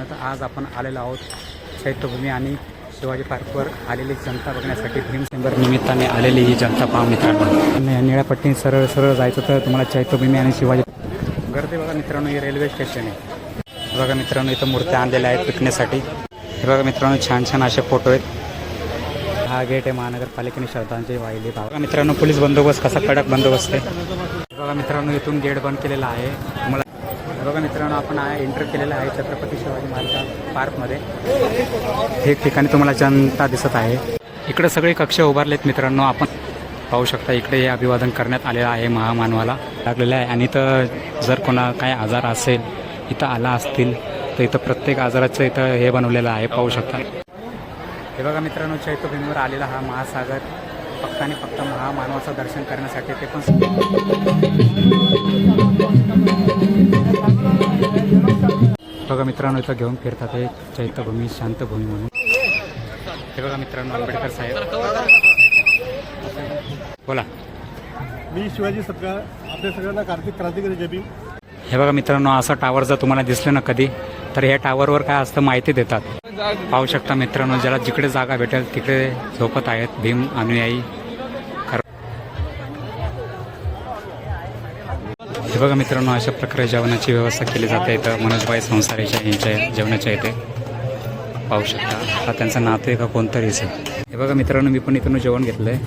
तर आज आपण आलेलो आहोत चैत्यभूमी आणि शिवाजी पार्कवर आलेली जनता बघण्यासाठी भीमसेंबर निमित्ताने आलेली ही जनता पहा मित्रांनो. निळ्या पट्टी सरळ सरळ जायचं तर तुम्हाला चैत्यभूमी आणि शिवाजी गर्दी बघा मित्रांनो. हे रेल्वे स्टेशन आहे बघा मित्रांनो. इथं मूर्त्या आणलेल्या आहेत विकण्यासाठी. हे बघा मित्रांनो छान छान असे फोटो आहेत. हा गेट आहे महानगरपालिकेने श्रद्धांजली वाहिली. बघा मित्रांनो पोलीस बंदोबस्त कसा कडक बंदोबस्त आहे. बघा मित्रांनो इथून गेट बंद केलेला आहे. तुम्हाला बघा मित्रांनो आपण एंटर केलेला आहे छत्रपती शिवाजी महाराज पार्कमध्ये. एक ठिकाणी तुम्हाला जनता दिसत आहे. इकडे सगळे कक्ष उभारलेत मित्रांनो. आपण पाहू शकता इकडे हे अभिवादन करण्यात आलेलं आहे महामानवाला लागलेलं आहे. आणि इथं जर कोणा काय आजार असेल इथं आला असतील तर इथं प्रत्येक आजाराचं इथं हे बनवलेलं आहे पाहू शकता. हे बघा मित्रांनो चैत्यभूमीवर आलेला हा महासागर फक्त आणि फक्त महामानवाचं दर्शन करण्यासाठी. ते पण बघा मित्रांनो इथं घेऊन फिरतात हे चैत्यभूमी शांतभूमी म्हणून. हे बघा मित्रांनो आंबेडकर साहेब बोला. मी शिवाजी सत्कार आपल्या सगळ्यांना कार्तिक क्रांतिकारी जय भीम. हे बघा मित्रांनो असं टावर जर तुम्हाला दिसलं ना कधी तर ह्या टावरवर काय असतं माहिती देतात. पाहू शकता मित्रांनो ज्याला जिकडे जागा भेटेल तिकडे झोपत आहेत भीम अनुयायी. हे बघा मित्रांनो अशा प्रकारे जेवणाची व्यवस्था केली जाते इथं मनोजबाई संसारीच्या यांच्या जेवणाच्या इथे पाहू शकता. हा त्यांचा नातू आहे का कोणतरीच आहे. हे बघा मित्रांनो मी पण इथून जेवण घेतलंय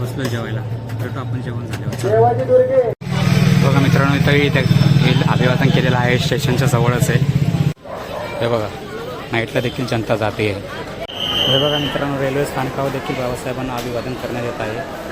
बसलो जेवायला. तर आपण जेवण झालं. बघा मित्रांनो इथं अभिवादन केलेलं आहे स्टेशनच्या जवळच आहे. हे बघा नाईटला देखील जनता जाते आहे. हे बघा मित्रांनो रेल्वे स्थानकावर देखील बाबासाहेबांना अभिवादन करण्यात येत आहे.